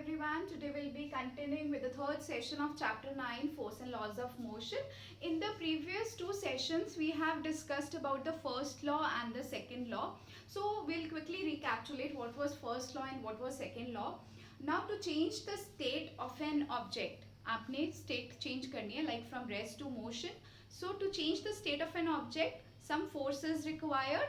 everyone. Today we'll be continuing with the third session of chapter 9, Force and Laws of Motion. In the previous two sessions we have discussed about the first law and the second law. So we'll quickly recapitulate what was first law and what was second law. Now to change the state of an object, आपने state change करनी है, like from rest to motion. So to change the state of an object, some force is required.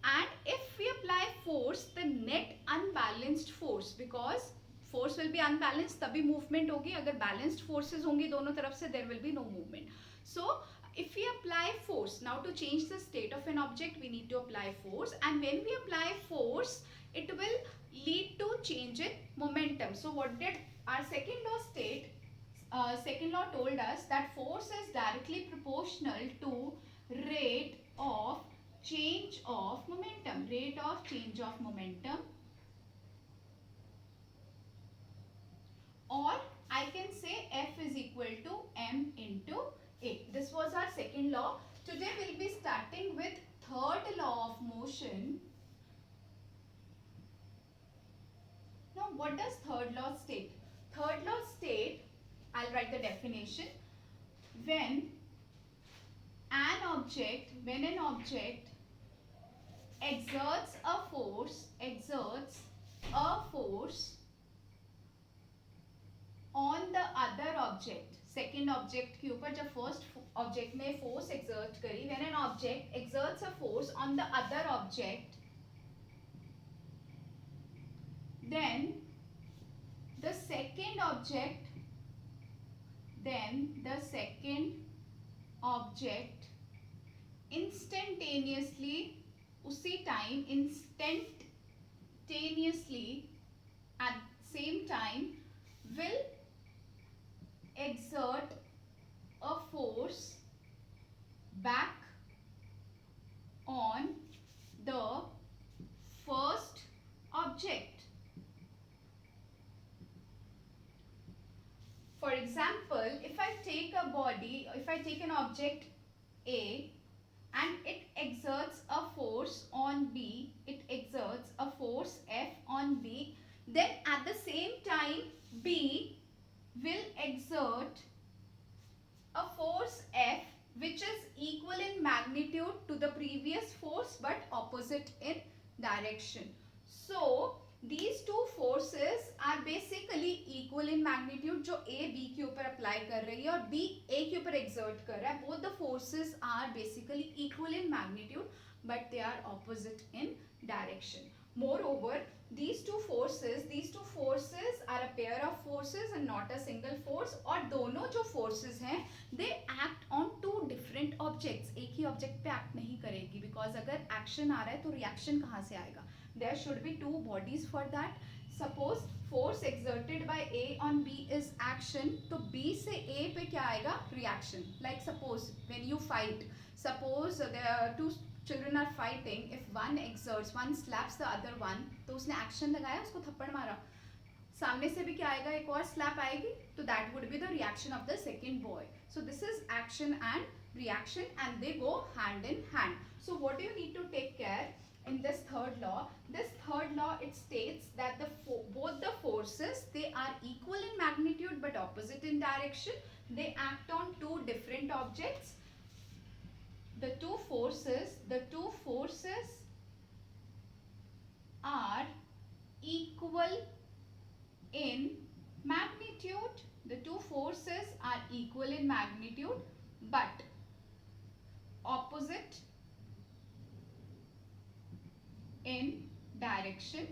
And if we apply force, the net unbalanced force, because force will be unbalanced, तभी movement होगी. अगर balanced forces होंगी दोनों तरफ से, there will be no movement. So if we apply force, now to change the state of an object we need to apply force, and when we apply force it will lead to change in momentum. So what did our second law state? Second law told us that force is directly proportional to rate of change of momentum. Rate of change of momentum, or I can say F is equal to M into A. This was our second law. Today we'll be starting with third law of motion. Now what does third law state? Third law state, I'll write the definition. When an object exerts a force on the other object, second object के ऊपर जब first object में force exert करी, when an object exerts a force on the other object, then the second object instantaneously, उसी time instantaneously at same time will exert a force back on the first object. For example, if I take an object A and it exerts a force on B, it exerts a force F on B, then at the same time B will exert a force F which is equal in magnitude to the previous force but opposite in direction. So these two forces are basically equal in magnitude. जो A B के ऊपर apply कर रही है और B A के ऊपर exert कर रहा है, both the forces are basically equal in magnitude but they are opposite in direction. Moreover, these two forces are a pair of forces and not a single force. और दोनों जो forces हैं they act on two different objects. एक ही object पे act नहीं करेगी, because अगर action आ रहा है तो reaction कहाँ से आएगा? There should be two bodies for that. Suppose force exerted by A on B is action, तो B से A पे क्या आएगा? Reaction. Like suppose when you fight, suppose there are two children are fighting. If one slaps the other one, तो उसने action लगाया, उसको थप्पड़ मारा, सामने से भी क्या आएगा? एक और slap आएगी, तो that would be the reaction of the second boy. So this is action and reaction and they go hand in hand. So what do you need to take care? In this third law, it states that both the forces, they are equal in magnitude but opposite in direction. They act on two different objects. The two forces are equal in magnitude. The two forces are equal in magnitude but opposite in direction.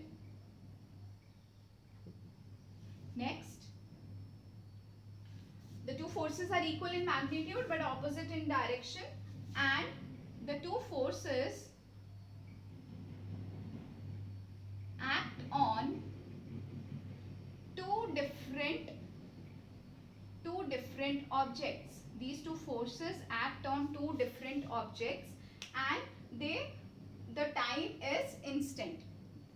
Next, the two forces are equal in magnitude but opposite in direction, and the two forces act on two different objects. These two forces act on two different objects and the time is instant.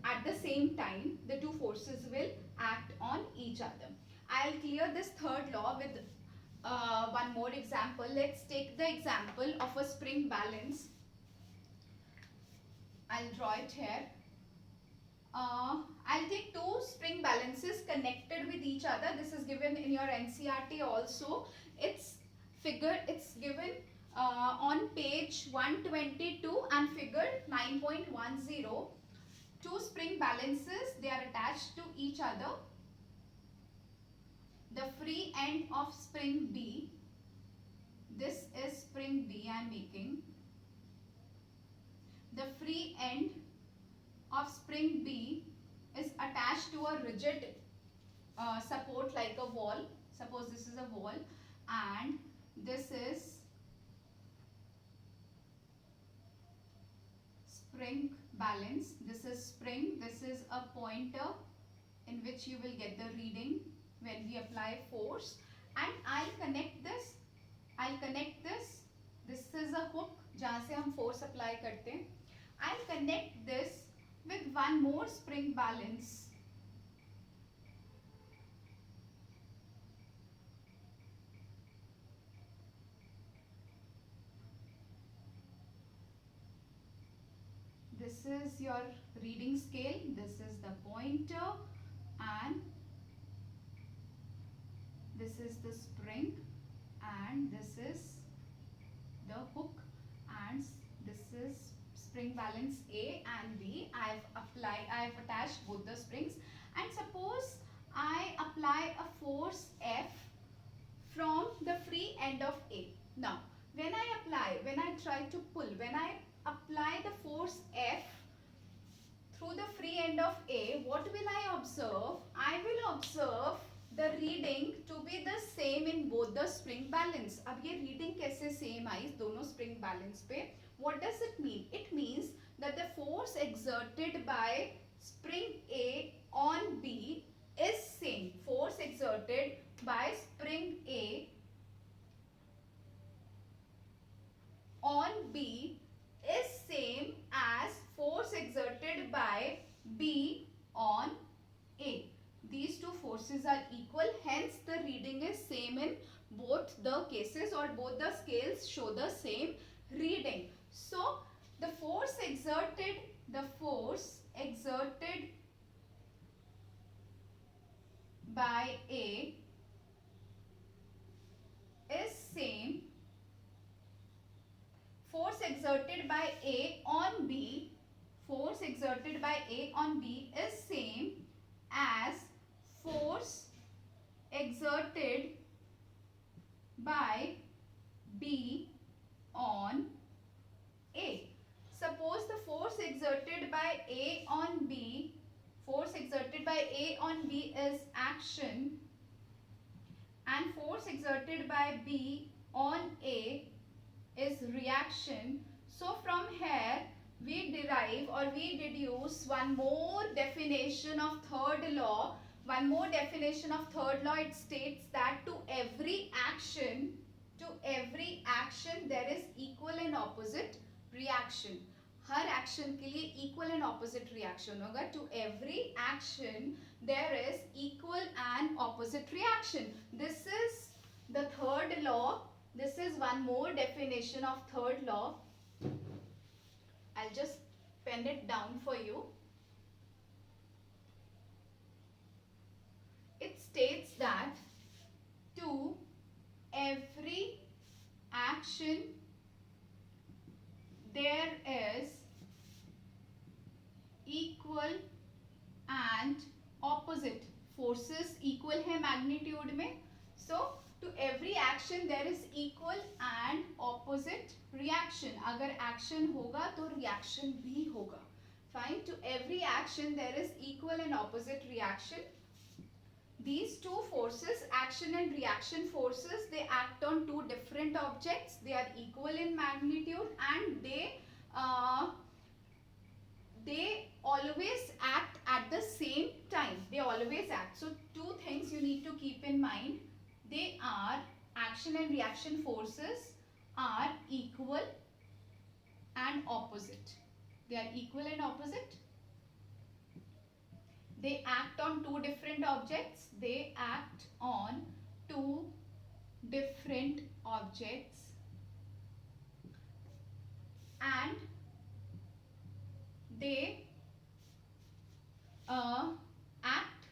At the same time, the two forces will act on each other. I'll clear this third law with one more example. Let's take the example of a spring balance. I'll draw it here. I'll take two spring balances connected each other. This is given in your NCERT also. It's given on page 122 and figure 9.10. Two spring balances, they are attached to each other. The free end of spring B, this is spring B I am making. The free end of spring B is attached to a rigid support like a wall. Suppose this is a wall and this is spring balance. This is spring. This is a pointer in which you will get the reading when we apply force. And I'll connect this. This is a hook जहाँ से हम force apply करते हैं. I'll connect this with one more spring balance. This is your reading scale. This is the pointer and this is the spring and this is the hook and this is spring balance A and B. I have attached both the springs, and suppose I apply a force F from the free end of A. Now when I apply the force F through the free end of A, what will I observe? I will observe the reading to be the same in both the spring balance. अब ये reading कैसे same आई दोनों spring balance पे? What does it mean? It means that the force exerted by spring A on B is same. Force exerted by spring A on B is same as force exerted by B on A. These two forces are equal, hence the reading is same in both the cases, or both the scales show the same reading. So the force exerted by A is same. Force exerted by A on B is same as force exerted by B on A. Suppose the force exerted by A on B is action and force exerted by B on A is reaction. So from here we derive or we deduce one more definition of third law. It states that to every action there is equal and opposite reaction. Her action के लिए equal and opposite reaction होगा. To every action there is equal and opposite reaction. This is the third law. This is one more definition of third law. I'll just pen it down for you. It states that to every action there is equal and opposite. Forces equal है magnitude में. So to every action there is equal and opposite reaction. अगर action होगा तो reaction भी होगा. Fine. To every action there is equal and opposite reaction. These two forces, action and reaction forces, they act on two different objects. They are equal in magnitude and they always act at the same time. They always act. So two things you need to keep in mind. They are, action and reaction forces are equal and opposite. They are equal and opposite. They act on two different objects. They act on two different objects and they act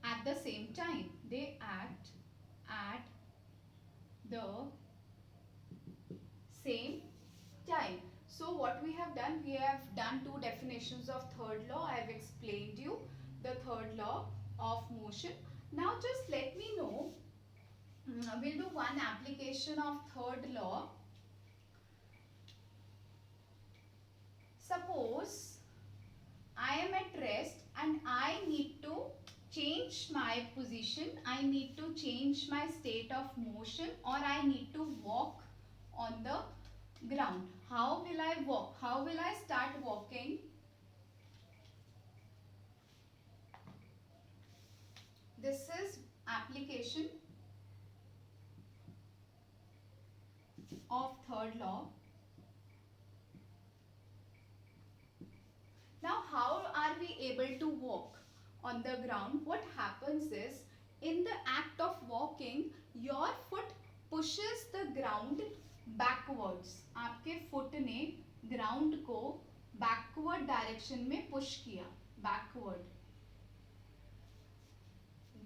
at the same time. They act at the same time. So what we have done two definitions of third law. I have explained you the third law of motion. Now just let me know, we'll do one application of third law. Suppose I am at rest and I need to change my position, I need to change my state of motion, or I need to walk on the ground. How will I walk? How will I start walking? This is application of third law. Now how are we able to walk on the ground? What happens is, in the act of walking, your foot pushes the ground backwards. आपके foot ने ground को backward direction में push किया, backward.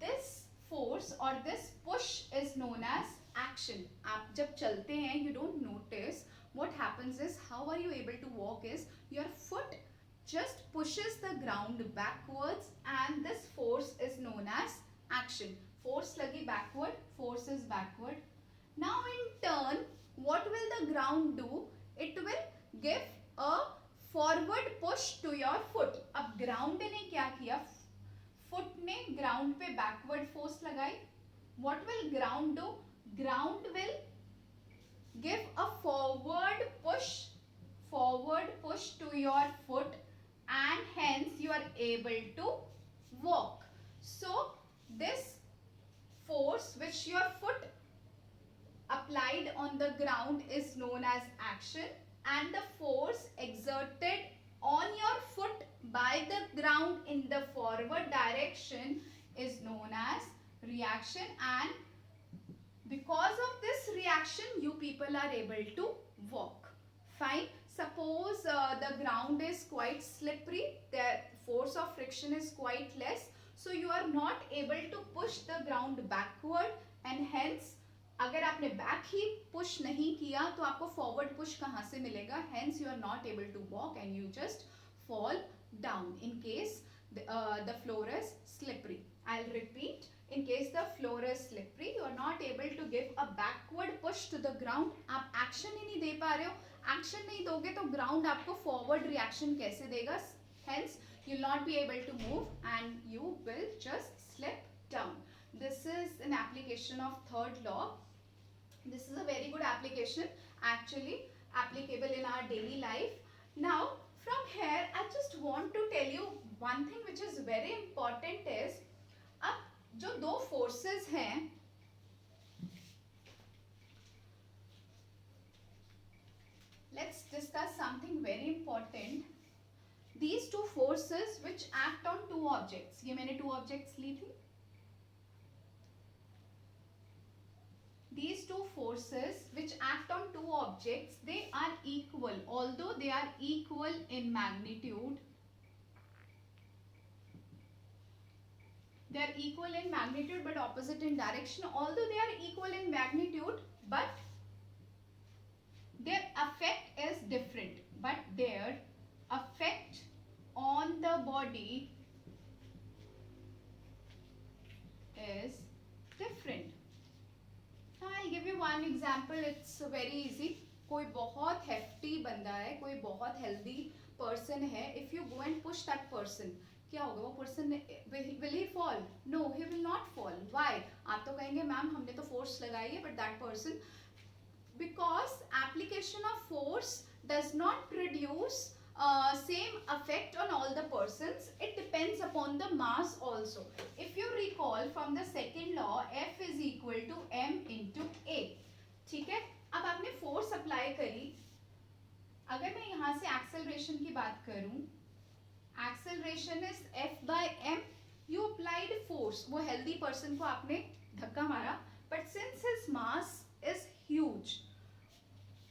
This force or this push is known as action. आप जब चलते हैं, you don't notice. What happens is, how are you able to walk is, your foot just pushes the ground backwards, and this force is known as action. Force लगी backward, force is backward. Now in turn, what will the ground do? It will give a forward push to your foot. अब ground ने क्या किया? Foot ने ground पे backward force लगाई. What will ground do? Ground will give a forward push to your foot, and hence you are able to walk. So this force which your foot applied on the ground is known as action, and the force exerted on your foot by the ground in the forward direction is known as reaction, and because of this reaction you people are able to walk. Fine. Suppose the ground is quite slippery, the force of friction is quite less, so you are not able to push the ground backward, and hence अगर आपने back ही push नहीं किया तो आपको forward push कहाँ से मिलेगा? Hence you are not able to walk and you just fall down in case the floor is slippery. I'll repeat. In case the floor is slippery, you are not able to give a backward push to the ground. आप action ही नहीं दे पा रहे हो. Action नहीं दोगे तो ground आपको forward reaction कैसे देगा? Hence, you'll not be able to move and you will just slip down. This is an application of third law. This is a very good application, actually applicable in our daily life. Now, from here, I just want to tell you one thing which is very important is, अब जो दो forces हैं, let's discuss something very important. These two forces which act on two objects. ये मैंने two objects ली थी. These two forces which act on two objects, they are equal. Although they are equal in magnitude, they are equal in magnitude but opposite in direction. Although they are equal in magnitude, but their effect is different. But their effect on the body is different. Now I'll give you one example. It's very easy. कोई बहुत hefty बंदा है, कोई बहुत healthy person है. If you go and push that person, क्या होगा? वो person will he fall? No, he will not fall. Why? आप तो कहेंगे मैम हमने तो force लगाई है, but that person, because application of force does not produce same effect on all the persons. It depends upon the mass also. If you recall from the second law, F is equal to m into a. ठीक है? अब आपने force apply करी. अगर मैं यहाँ से acceleration की बात करूँ, acceleration is F by m. You applied force. वो healthy person को आपने धक्का मारा, but since his mass is huge,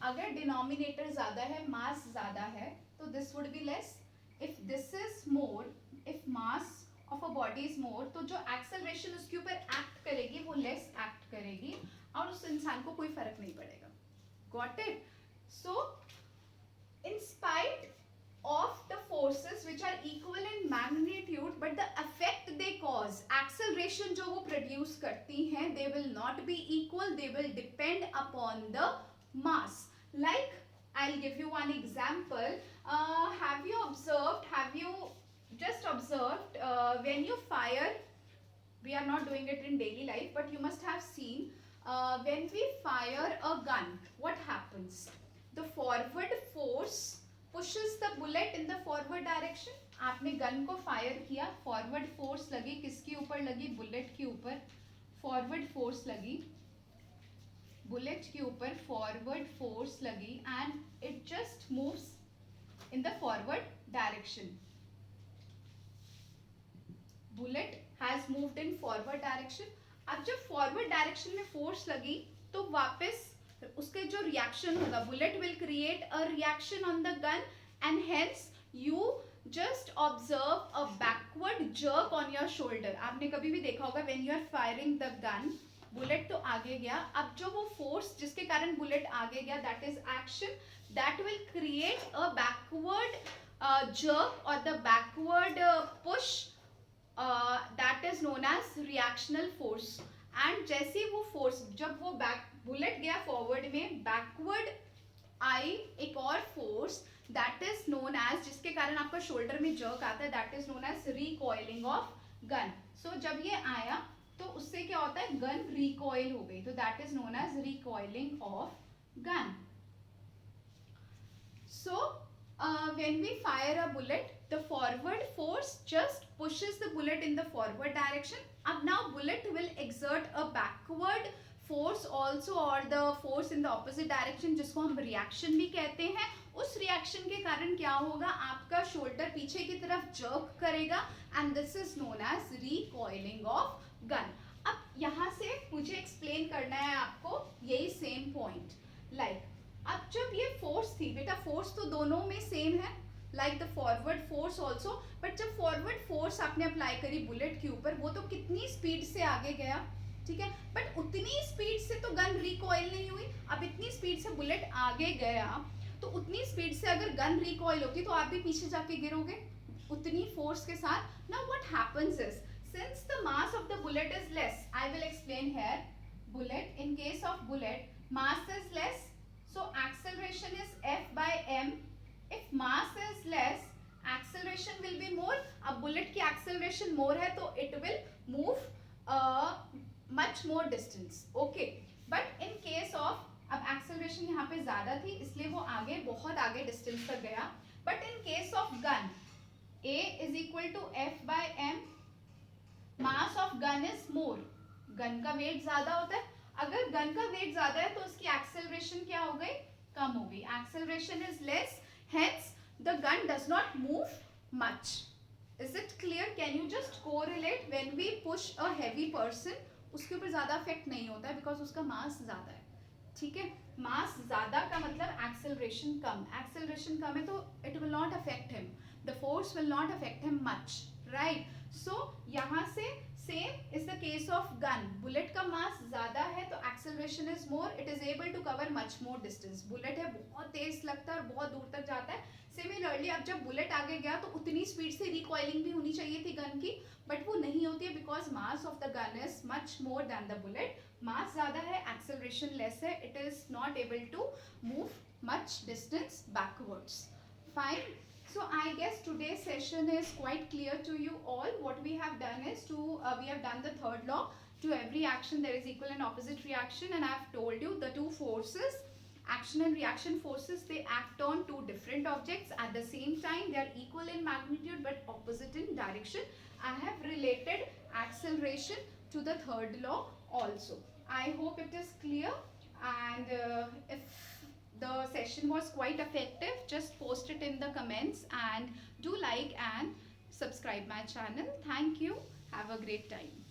अगर denominator ज़्यादा है, mass ज़्यादा है, so this would be less. If this is more, if mass of a body is more, तो जो एक्सेलरेशन उसके ऊपर एक्ट करेगी वो लेस एक्ट करेगी और उस इंसान को कोई फर्क नहीं पड़ेगा. Got it? So in spite of the forces which are equal in magnitude but the effect they cause, acceleration जो वो produce करती हैं, they will not be equal, they will depend upon the mass. Like I'll give you one example. Have you just observed when you fire, we are not doing it in daily life but you must have seen, when we fire a gun, what happens? The forward force pushes the bullet in the forward direction. आपने gun को fire किया, forward force लगी, किसके ऊपर लगी? Bullet के ऊपर. Forward force लगी बुलेट के ऊपर, फॉरवर्ड फोर्स लगी and it just moves in the forward direction. Bullet has moved in forward direction. अब जब फॉरवर्ड डायरेक्शन में फोर्स लगी तो वापस उसके जो रिएक्शन होगा, bullet will create a reaction on the gun and hence you just observe a backward jerk on your shoulder. आपने कभी भी देखा होगा when you are firing the gun, bullet तो आगे गया, अब जो वो फोर्स जिसके कारण बुलेट आगे गया, that is action, that will create a backward jerk और the backward push, that is known as reactional force. And जैसे वो फोर्स, जब वो बुलेट गया फॉरवर्ड में, बैकवर्ड आई एक और force, that is known as, जिसके कारण आपका शोल्डर में जर्क आता है, that is known as recoiling of gun. So जब ये आया तो उससे क्या होता है? गन रिकॉइल हो गई, तो that is known as recoiling of gun. So when we fire a bullet, the forward force just pushes the bullet in the forward direction. Ab now bullet will exert a backward force also, or the force in the opposite direction, जिसको हम reaction भी कहते हैं. उस reaction के कारण क्या होगा? आपका shoulder पीछे की तरफ jerk करेगा and this is known as recoiling of gun. अब यहाँ से मुझे explain करना है आपको यही same point. Like अब जब ये फोर्स थी, बेटा फोर्स तो दोनों में सेम है, like the forward force also, but जब फॉरवर्ड फोर्स आपने अप्लाई करी बुलेट के ऊपर, वो तो कितनी स्पीड से आगे गया, ठीक है, बट उतनी स्पीड से तो गन रिकॉइल नहीं हुई. अब इतनी स्पीड से बुलेट आगे गया तो उतनी स्पीड से अगर गन रिकॉइल होती तो आप भी पीछे जाके गिरोगे उतनी फोर्स के साथ. Now what happens is, since the mass of the bullet is less, I will explain here. Bullet, in case of bullet, mass is less, so acceleration is F by m. If mass is less, acceleration will be more. अब bullet की acceleration more है तो it will move much more distance. Okay, but in case of, अब acceleration यहाँ पे ज़्यादा थी इसलिए वो आगे बहुत आगे distance तक गया. But in case of gun, A is equal to F by m. Mass of gun is more. Gun का वेट ज़्यादा होता है. अगर गन का वेट ज़्यादा है तो उसकी एक्सेलरेशन क्या हो गई? कम हो गई. Acceleration is less, hence the gun does not move much. Is it clear? Can you just correlate? When we push a heavy person, उसके ऊपर ज़्यादा इफेक्ट नहीं होता है बिकॉज उसका मास ज़्यादा है. ठीक है, मास ज़्यादा का मतलब एक्सेलरेशन कम. एक्सेलरेशन कम है तो it will not affect him, the force will not affect him much, right? So यहाँ से same is the case of gun. Bullet का मास ज्यादा है तो acceleration is more, it is able to cover much more distance. Bullet है बहुत तेज लगता है और बहुत दूर तक जाता है. सिमिलरली अब जब बुलेट आगे गया तो उतनी स्पीड से रिकॉइलिंग भी होनी चाहिए थी गन की, बट वो नहीं होती है because mass of the gun is much more than the bullet. Mass ज्यादा है, एक्सेलरेशन लेस है, it is not able to move much distance backwards. Fine. So I guess today's session is quite clear to you all. What we have done is we have done the third law. To every action there is equal and opposite reaction, and I have told you the two forces, action and reaction forces, they act on two different objects at the same time. They are equal in magnitude but opposite in direction. I have related acceleration to the third law also. I hope it is clear, and if the session was quite effective, just post it in the comments and do like and subscribe my channel. Thank you. Have a great time.